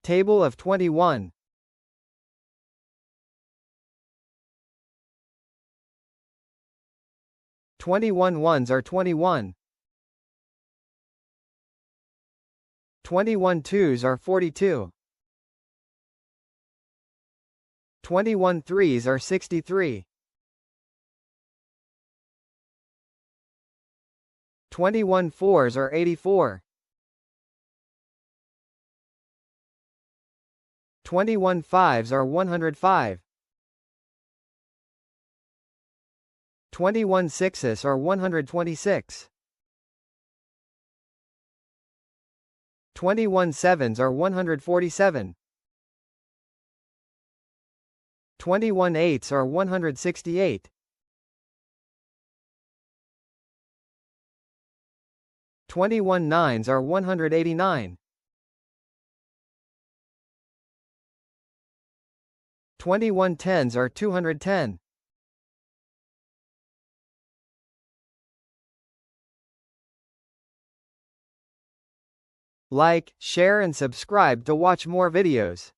Table of 21. 21 ones are 21. 21 twos are 42. 21 threes are 63. 21 fours are 84. 21 fives are 105. 21 sixes are 126. 21 sevens are 147. 21 eights are 168. 21 nines are 189. 21 tens are 210. Like, share and subscribe to watch more videos.